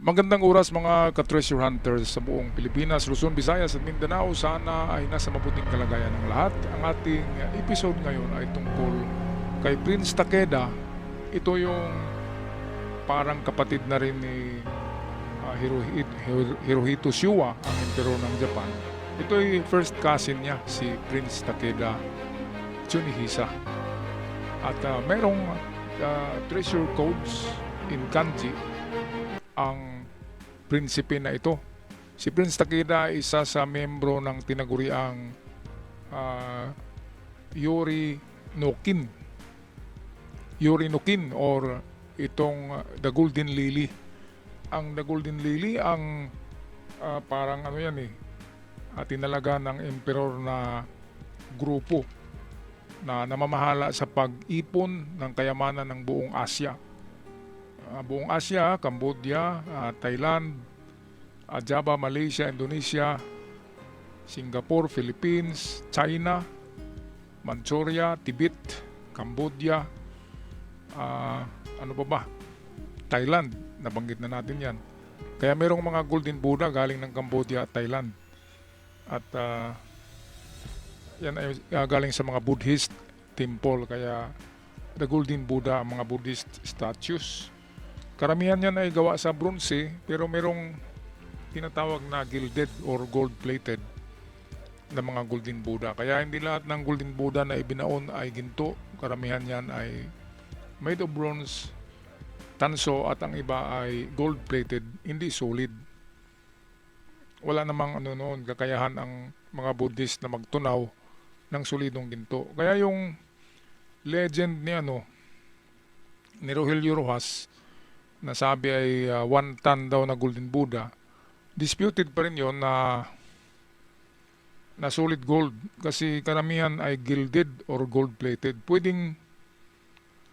Magandang oras mga ka-treasure hunters sa buong Pilipinas, Luzon, Visayas at Mindanao. Sana ay nasa mabuting kalagayan ng lahat. Ang ating episode ngayon ay tungkol kay Prince Takeda. Ito yung parang kapatid na rin ni Hirohito Showa, ang emperor ng Japan. Ito ay first cousin niya, si Prince Takeda Tsunihisa. At merong treasure codes in kanji ang prinsipe na ito. Si Prince Takeda ay isa sa membro ng tinaguriang uh, Yori no Kin. Yori no Kin or itong The Golden Lily. Ang The Golden Lily ang parang ano yan tinalaga ng emperor na grupo na namamahala sa pag-ipon ng kayamanan ng buong Asya. Buong Asia, Cambodia, Thailand, Java, Malaysia, Indonesia, Singapore, Philippines, China, Manchuria, Tibet, Cambodia, ano pa ba? Thailand, nabanggit na natin yan. Kaya merong mga Golden Buddha galing ng Cambodia at Thailand. At yan ay galing sa mga Buddhist temple. Kaya the Golden Buddha, ang mga Buddhist statues. Karamihan yan ay gawa sa bronze, pero merong tinatawag na gilded or gold-plated na mga Golden Buddha. Kaya hindi lahat ng Golden Buddha na ibinaon ay ginto. Karamihan yan ay made of bronze, tanso, at ang iba ay gold-plated, hindi solid. Wala namang kakayahan ang mga Buddhist na magtunaw ng solidong ginto. Kaya yung legend ni Rogelio Rojas, na sabi ay 1 ton daw na Golden Buddha, disputed pa rin yon na solid gold kasi karamihan ay gilded or gold plated. Pwedeng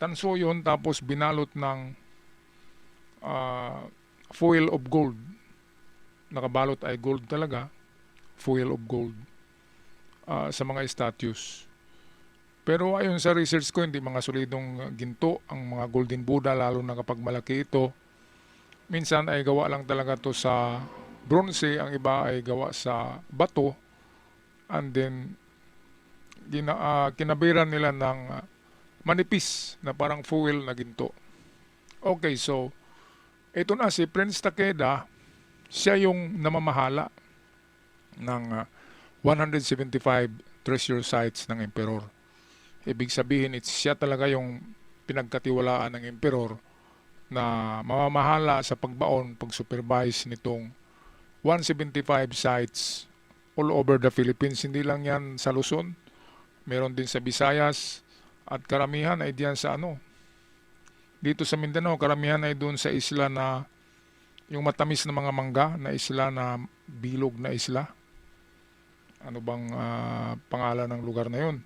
tanso yon tapos binalot ng foil of gold, nakabalot ay gold talaga, foil of gold sa mga statues. Pero ayon sa research ko, hindi mga solidong ginto ang mga Golden Buddha, lalo na kapag malaki ito. Minsan ay gawa lang talaga to sa bronze, ang iba ay gawa sa bato, and then kinabiran nila ng manipis na parang foil na ginto. Okay, so ito na si Prince Takeda, siya yung namamahala ng 175 treasure sites ng emperor. Ibig sabihin, siya talaga yung pinagkatiwalaan ng emperor na mamamahala sa pagbaon, pag-supervise nitong 175 sites all over the Philippines. Hindi lang yan sa Luzon, meron din sa Visayas, at karamihan ay diyan sa dito sa Mindanao, karamihan ay doon sa isla na yung matamis na mga mangga na isla, na bilog na isla. Ano bang pangalan ng lugar na yun?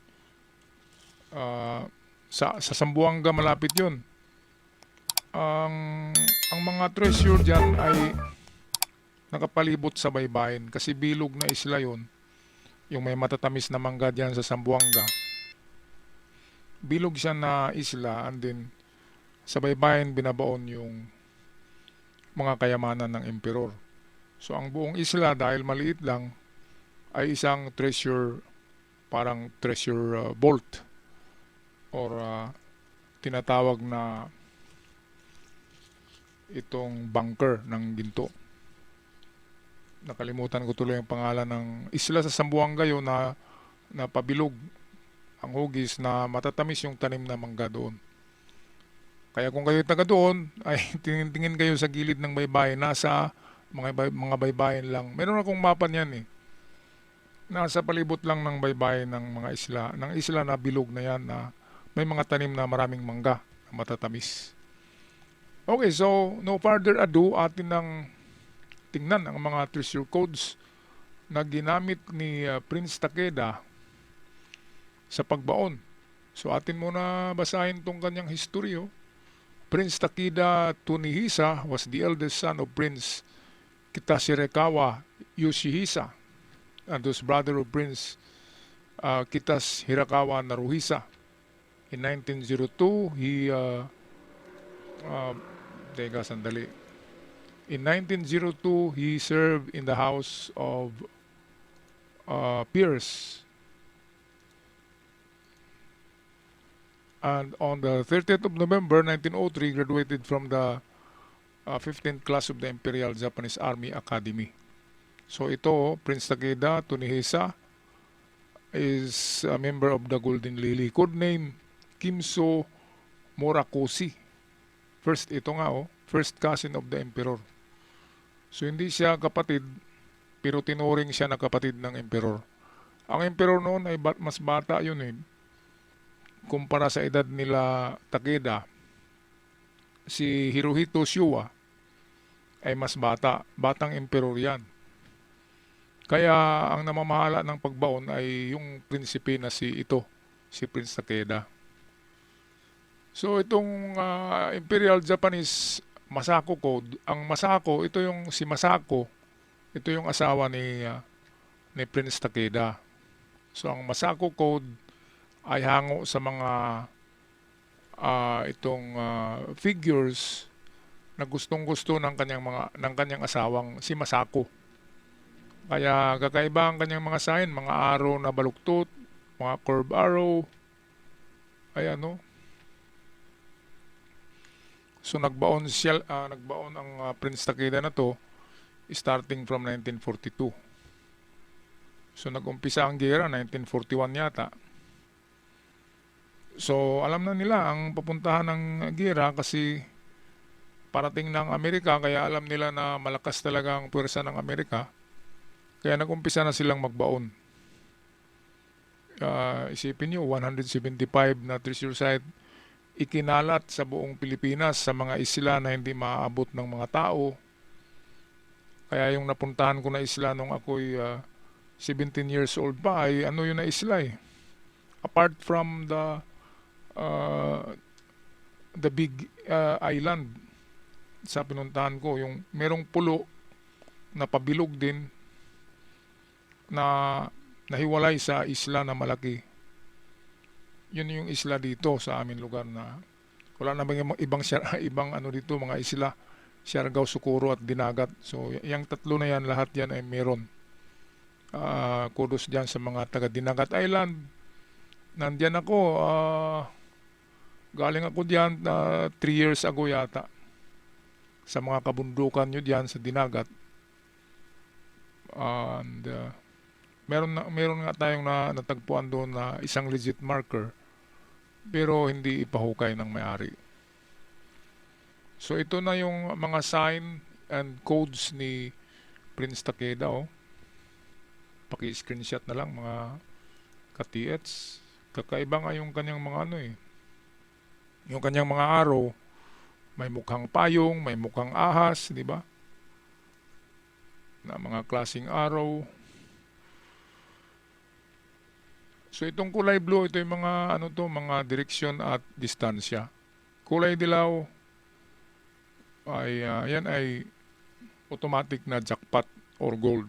Sa Zamboanga malapit yun. Ang mga treasure dyan ay nakapalibot sa baybayin kasi bilog na isla yun. Yung may matatamis na mangga dyan sa Zamboanga, bilog siya na isla, and then sa baybayin binabaon yung mga kayamanan ng emperor. So ang buong isla, dahil maliit lang, ay isang treasure, parang treasure vault or tinatawag na itong bunker ng ginto. Nakalimutan ko tuloy ang pangalan ng isla sa Zamboanga yun na pabilog ang hugis, na matatamis yung tanim na mangga doon. Kaya kung kayo taga doon, ay tingin kayo sa gilid ng baybayin, nasa mga baybayin lang. Meron akong mapa niyan nasa palibot lang ng baybayin ng mga isla na bilog na yan, na may mga tanim na maraming mangga na matatamis. Okay, so no further ado, atin nang tingnan ang mga treasure codes na ginamit ni Prince Takeda sa pagbaon. So atin muna basahin tong kanyang history. Prince Takeda Tsunihisa was the eldest son of Prince Kitashirekawa Yoshihisa and was brother of Prince Kitas Hirakawa Naruhisa. In 1902, he teka sandali. In 1902, he served in the House of Peers. And on the 30th of November 1903, graduated from the 15th class of the Imperial Japanese Army Academy. So ito, Prince Takeda Tunihisa is a member of the Golden Lily. Code name, Kimso Morakoshi. First cousin of the Emperor. So hindi siya kapatid, pero tinuring siya na kapatid ng Emperor. Ang Emperor noon ay mas bata yun eh. Kumpara sa edad nila Takeda, si Hirohito Showa ay mas bata. Batang Emperor yan. Kaya ang namamahala ng pagbaon ay yung prinsipe na si Prince Takeda. So itong Imperial Japanese Masako Code, ang Masako, si Masako, ito yung asawa ni Prince Takeda. So ang Masako Code ay hango sa mga figures na gustong-gusto ng kanyang asawang si Masako. Kaya kakaiba ang kanyang mga sign, mga arrow na baluktot, mga curved arrow. Ayan, no? So nagbaon ang Prince Takeda na to starting from 1942. So nag-umpisa ang gera 1941 yata. So alam na nila ang papuntahan ng gera kasi parating ng Amerika, kaya alam nila na malakas talaga ang puwersa ng Amerika. Kaya nag-umpisa na silang magbaon. Isipin nyo, 175 na treasure site ikinalat sa buong Pilipinas sa mga isla na hindi maaabot ng mga tao. Kaya yung napuntahan ko na isla nung ako'y 17 years old pa ay yun na isla eh. Apart from the big island sa pinuntahan ko, yung merong pulo na pabilog din na nahiwalay sa isla na malaki. Yun yung isla dito sa amin lugar na wala na ibang dito, mga isla, Siargao, Socorro at Dinagat. So yung tatlo na yan, lahat yan ay meron. Kudos dyan sa mga taga Dinagat Island. Nandyan ako, galing ako dyan 3 years ago yata sa mga kabundukan nyo dyan sa Dinagat. And meron nga tayong natagpuan doon na isang legit marker pero hindi ipahukay ng may-ari. So ito na yung mga sign and codes ni Prince Takeda. Paki-screenshot na lang mga ka-TH. Kakaiba nga yung kanyang mga yung kanyang mga arrow. May mukhang payong, may mukhang ahas, di ba? Na mga klaseng arrow. So itong kulay blue, ito yung mga mga direksyon at distansya. Kulay dilaw ay yan ay automatic na jackpot or gold.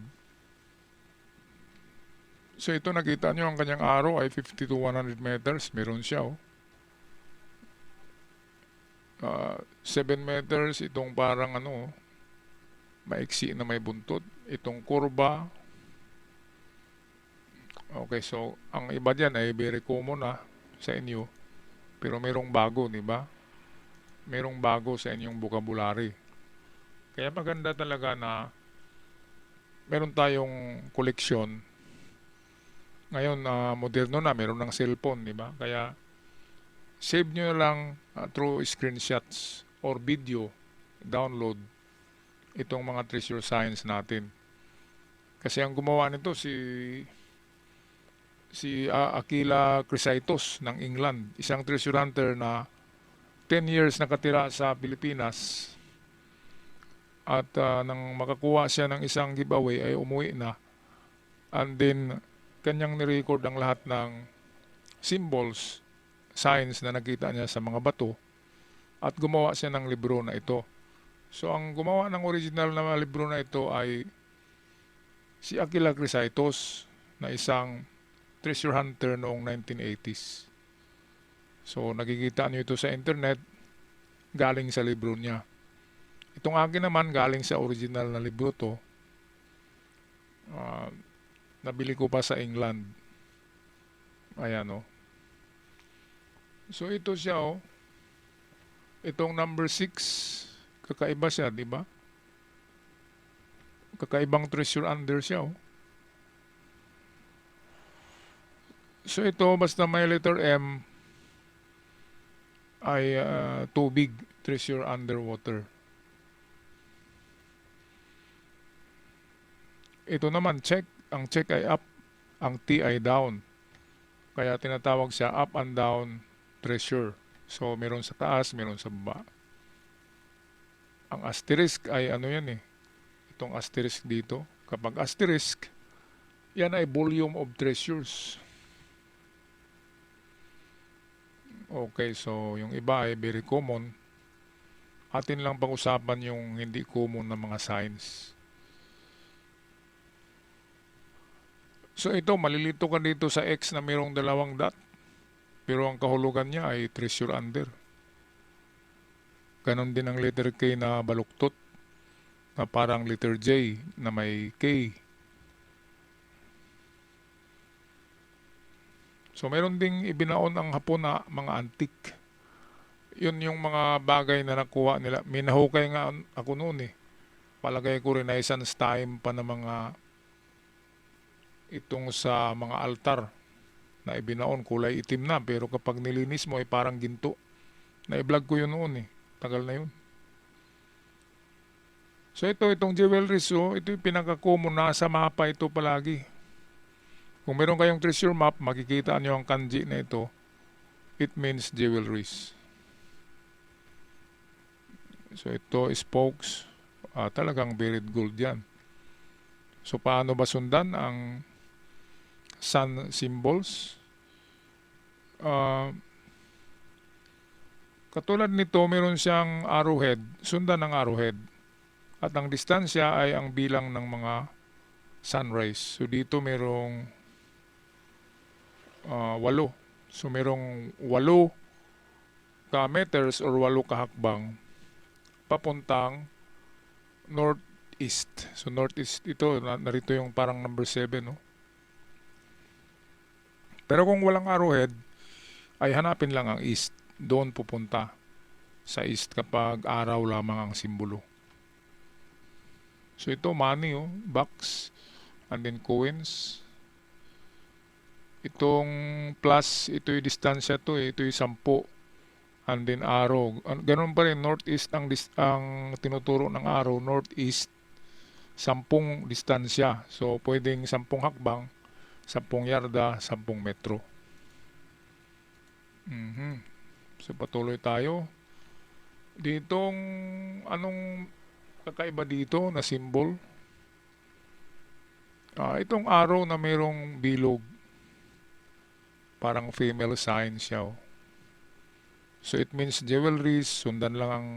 So ito nakita nyo ang kanyang arrow ay 50 to 100 meters. Meron siya 7 meters, itong parang maiksi na may buntot. Itong kurba. Okay, so ang iba dyan ay very common sa inyo. Pero merong bago, di ba? Merong bago sa inyong vocabulary. Kaya maganda talaga na meron tayong koleksyon. Ngayon, moderno na, meron ng cellphone, di ba? Kaya save nyo na lang through screenshots or video, download itong mga treasure signs natin. Kasi ang gumawa nito si Aquila Chrysitos ng England, isang treasure hunter na 10 years nakatira sa Pilipinas at nang makakuha siya ng isang giveaway ay umuwi na, and then kanyang nirecord ang lahat ng symbols, signs na nakita niya sa mga bato at gumawa siya ng libro na ito. So ang gumawa ng original na libro na ito ay si Aquila Chrysitos na isang treasure hunter noong 1980s. So nakikita niyo ito sa internet, galing sa libro niya. Itong akin naman galing sa original na libro to. Ah, nabili ko pa sa England. Ayan oh. So ito siya oh. Itong number 6, kakaiba siya, di ba? Kakaibang treasure under siya oh. So ito, basta may letter M, ay tubig, treasure underwater. Ito naman, check. Ang check ay up, ang T ay down. Kaya tinatawag siya up and down treasure. So, meron sa taas, meron sa baba. Ang asterisk ay ano yan eh. Itong asterisk dito. Kapag asterisk, yan ay volume of treasures. Okay, so yung iba ay very common. Atin lang pag-usapan yung hindi common na mga signs. So ito, malilito ka dito sa X na mayroong dalawang dot. Pero ang kahulugan niya ay treasure under. Ganon din ang letter K na baluktot. Na parang letter J na may K. So mayroon ding ibinaon ang Hapon na mga antique. Yun yung mga bagay na nakuha nila. May nahukay nga ako noon eh. Palagay ko Renaissance time pa na mga itong sa mga altar na ibinaon, kulay itim na, pero kapag nilinis mo ay parang ginto. Na-vlog ko yun noon eh. Tagal na yun. So itong jewelry, so ito yung pinaka-common na sa mapa ito palagi. Kung meron kayong treasure map, makikita nyo ang kanji na ito. It means jewelries. So ito spokes. Talagang buried gold yan. So paano ba sundan ang sun symbols? Katulad nito, meron siyang arrowhead. Sundan ng arrowhead. At ang distansya ay ang bilang ng mga sunrise. So dito merong 8. So merong 8 ka meters or 8 ka hakbang papuntang northeast. So northeast ito, narito yung parang number 7, no? Pero kung walang arrowhead, ay hanapin lang ang east. Doon pupunta sa east kapag araw lamang ang simbolo. So ito money, oh, bucks, and then coins. Itong plus, ito yung distansya to, ito yung 10. And then arrow. Ganun pa rin, northeast ang tinuturo ng arrow, northeast, 10 distansya. So pwedeng 10 hakbang, 10 yarda, 10 metro. So patuloy tayo. Ditong anong kakaiba dito na symbol? Itong arrow na mayroong bilog. Parang female sign siya. Oh. So it means jewelries, sundan lang ang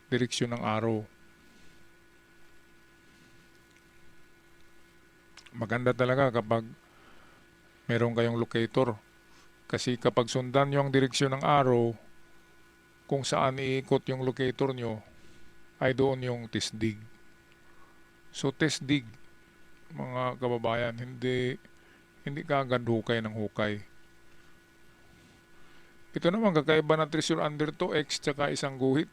direksyon ng arrow. Maganda talaga kapag meron kayong locator. Kasi kapag sundan nyo ang direksyon ng arrow, kung saan iikot yung locator nyo, ay doon yung test dig. So test dig, mga kababayan, hindi ka agad hukay ng hukay. Ito naman, kakaiba na treasure under to, X tsaka isang guhit.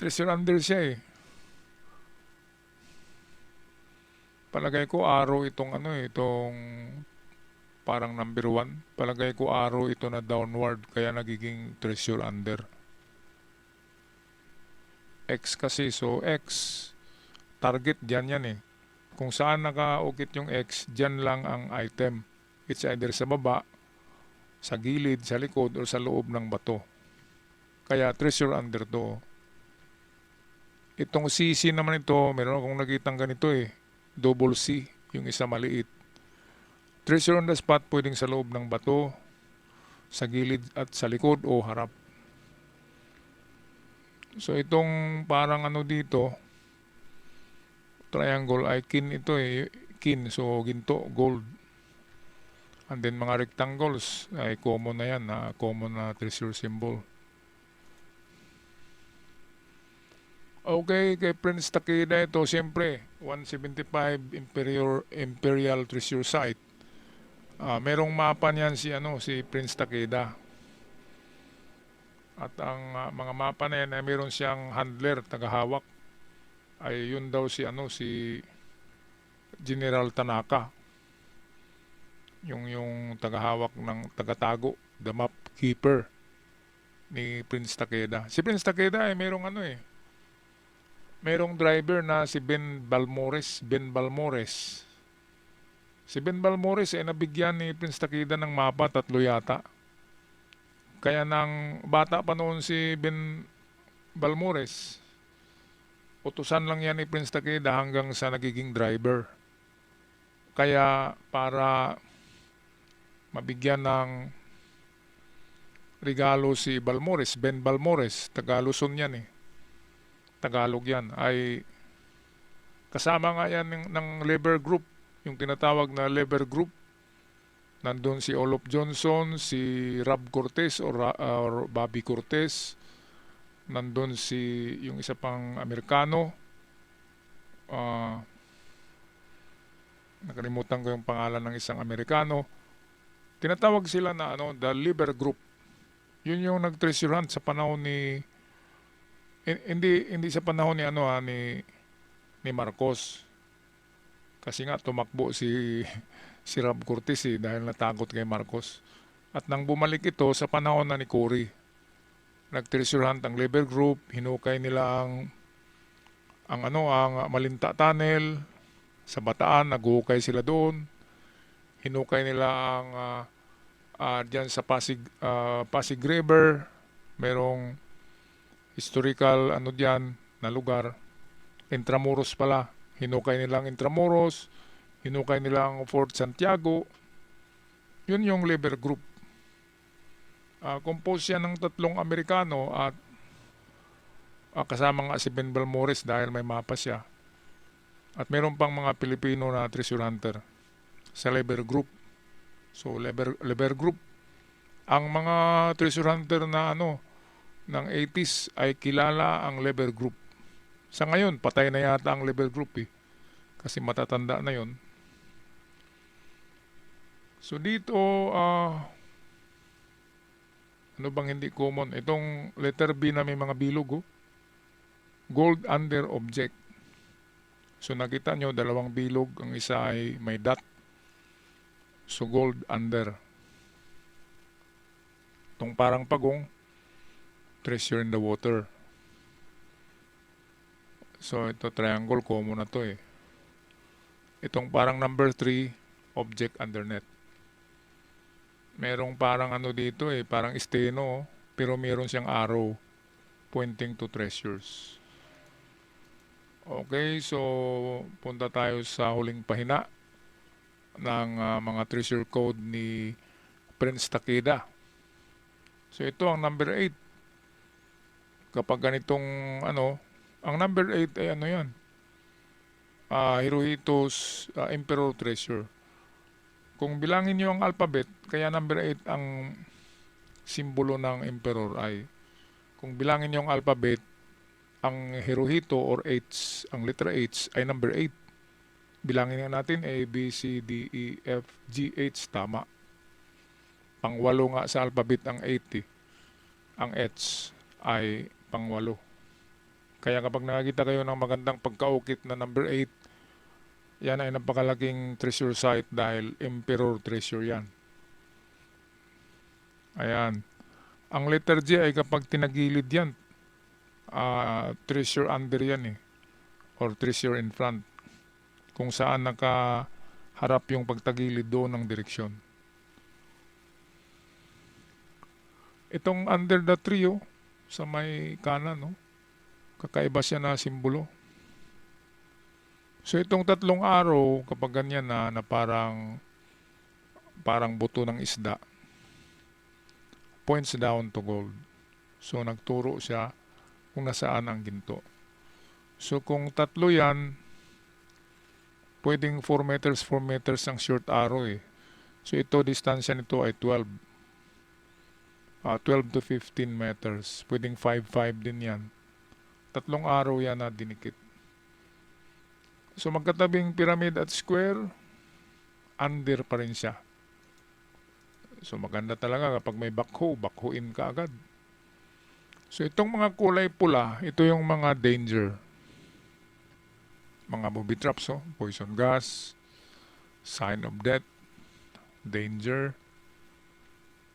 Treasure under siya eh. Palagay ko arrow itong itong parang number 1. Palagay ko arrow ito na downward, kaya nagiging treasure under. X kasi, so X, target dyan yan eh. Kung saan nakaukit yung X, dyan lang ang item. It's either sa baba, sa gilid, sa likod, or sa loob ng bato. Kaya treasure under to. Itong CC naman ito, meron akong nakitang ganito eh. Double C, yung isa maliit. Treasure on the spot, pwedeng sa loob ng bato, sa gilid at sa likod o harap. So itong parang dito, triangle ay kin ito eh. Kin, so ginto, gold. And then mga rectangles ay common na yan, common na treasure symbol. Okay, kay Prince Takeda ito, siyempre, 175 Imperial Treasure Site. Merong mapa niyan si Prince Takeda. At ang mga mapa na yan ay meron siyang handler, tagahawak. Ay yun daw si General Tanaka. Yung tagahawak ng tagatago, the map keeper ni Prince Takeda. Si Prince Takeda ay merong driver na si Ben Balmores. Si Ben Balmores ay nabigyan ni Prince Takeda ng mapa, 3 yata. Kaya nang bata pa noon si Ben Balmores, utusan lang yan ni Prince Takeda hanggang sa nagiging driver. Kaya para mabigyan ng regalo si Balmores, Ben Balmores, Tagaluzon yan Tagalog yan, ay kasama nga yan ng labor group, yung tinatawag na labor group. Nandun si Olaf Johnson, si Rob Cortez or Bobby Cortez. Nandun yung isa pang Amerikano. Nakalimutan ko yung pangalan ng isang Amerikano. Tinatawag sila na the labor group. Yun yung nag-treasure hunt sa panahon hindi sa panahon ni Marcos. Kasi nga tumakbo si Rob Cortez dahil natakot kay Marcos. At nang bumalik ito sa panahon na ni Cory, nag-treasure hunt ang labor group, hinukay nila ang Malinta Tunnel sa Bataan, naghukay sila doon. Hinukay nila diyan sa Pasig River, merong historical diyan na lugar. Intramuros pala, hinukay nila ang Intramuros, hinukay nila ang Fort Santiago. Yun yung labor group. Compose yan ng 3 Amerikano at kasama nga si Ben Balmores dahil may mapa siya. At meron pang mga Pilipino na treasure hunter sa labor group. So labor group. Ang mga treasure hunter na ng 80s ay kilala ang labor group. Sa ngayon, patay na yata ang labor group kasi matatanda na yon. So dito, ano bang hindi common? Itong letter B na may mga bilog, gold under object. So nakita nyo, 2 bilog, ang isa ay may dot. So gold under. Itong parang pagong, treasure in the water. So ito triangle, common na to Itong parang number 3, object under net. Merong parang dito parang steno, pero meron siyang arrow pointing to treasures. Okay, so punta tayo sa huling pahina ng mga treasure code ni Prince Takeda. So ito ang number 8. Kapag ganitong ang number 8 ay yan? Hirohito's Emperor Treasure. Kung bilangin niyo ang alphabet, kaya number 8 ang simbolo ng emperor ay, kung bilangin niyo ang alphabet, ang Hirohito or H, ang letter H ay number 8. Bilangin nga natin A, B, C, D, E, F, G, H, tama. Pang-8 nga sa alphabet ang 8 Ang H ay pang-8. Kaya kapag nakakita kayo ng magandang pagkaukit na number 8, yan ay napakalaking treasure site dahil Emperor Treasure yan. Ayan. Ang letter G ay kapag tinagilid yan, treasure under yan or treasure in front. Kung saan nakaharap yung pagtagilid doon ng direksyon. Itong under the tree sa may kanan kakaiba siya na simbolo. So itong 3 arrow, kapag ganyan na parang buto ng isda, points down to gold. So nagturo siya kung nasaan ang ginto. So kung 3 yan, pwedeng 4 meters ang short arrow So ito, distansya nito ay 12 to 15 meters. Pwedeng 5 din yan. 3 araw yan na dinikit. So magkatabing pyramid at square, under pa rin siya. So maganda talaga kapag may bakhuin ka agad. So itong mga kulay pula, ito yung mga danger. Mga booby traps, poison gas, sign of death, danger.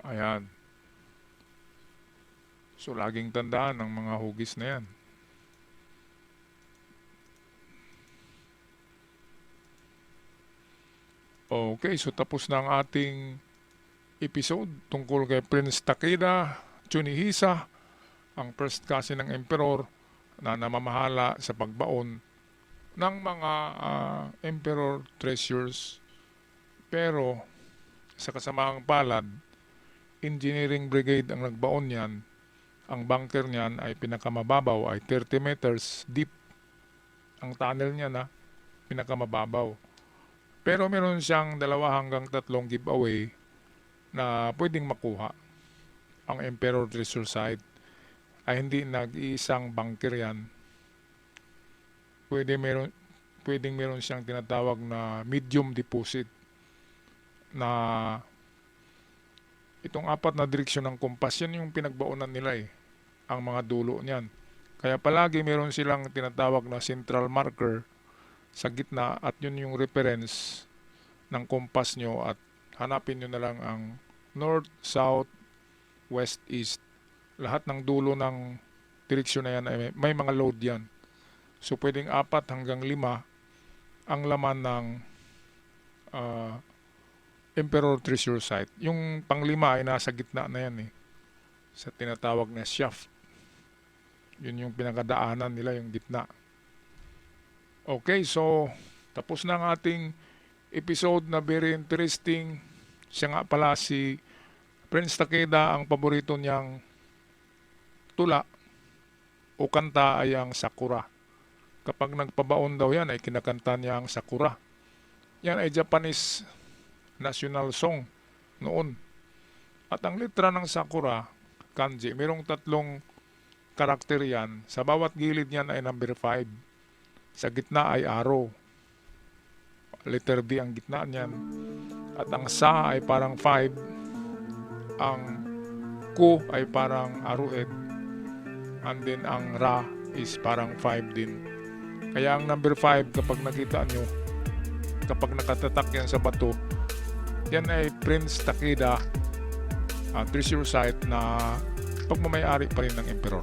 Ayan. So laging tandaan ang mga hugis na yan. Okay, so tapos na ang ating episode tungkol kay Prince Takeda Tsunihisa, ang first cousin ng Emperor na namamahala sa pagbaon ng mga Emperor treasures. Pero sa kasamaang palad, engineering brigade ang nagbaon niyan. Ang bunker niyan ay pinakamababaw ay 30 meters deep. Ang tunnel niya na pinakamababaw. Pero meron siyang 2 hanggang 3 giveaway na pwedeng makuha. Ang Emperor Treasure Site ay hindi nag-iisang bunker yan. Pwedeng meron siyang tinatawag na medium deposit na itong 4 na direksyon ng kompas, yan yung pinagbaunan nila ang mga dulo niyan. Kaya palagi meron silang tinatawag na central marker sa gitna at yun yung reference ng kompas nyo at hanapin nyo na lang ang north, south, west, east. Lahat ng dulo ng direksyon na yan ay may mga load yan. So pwedeng 4 hanggang 5 ang laman ng Emperor Treasure Site. Yung pang-5 ay nasa gitna na yan sa tinatawag na shaft. Yun yung pinakadaanan nila, yung gitna. Okay, so tapos na ang ating episode na very interesting. Siya nga pala si Prince Takeda, ang paborito niyang tula o kanta ay ang Sakura. Kapag nagpabaon daw yan ay kinakanta niya ang Sakura. Yan ay Japanese national song noon. At ang litra ng Sakura, kanji, mayroong 3 karakter yan. Sa bawat gilid niyan ay number 5. Sa gitna ay arrow. Letter D ang gitna niyan. At ang sa ay parang 5. Ang ku ay parang arrowhead. And then ang ra is parang 5 din. Kaya ang number 5, kapag nakita nyo, kapag nakatatak yan sa bato, yan ay Prince Takeda Treasure Site na pagmamayari pa rin ng Emperor.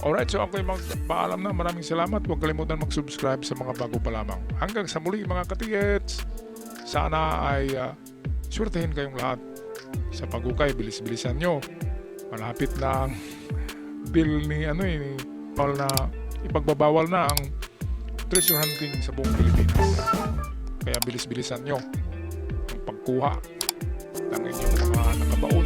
Alright, so ako'y magpaalam na. Maraming salamat. Huwag kalimutan mag-subscribe sa mga bago pa lamang. Hanggang sa muli mga katigets. Sana ay surtehin kayong lahat sa pagukay. Bilis-bilisan nyo. Malapit na ang bill ni Paul na ipagbabawal na ang treasure hunting sa buong Pilipinas. Kaya bilis-bilisan nyo ang pagkuha ng inyong mga nakabaon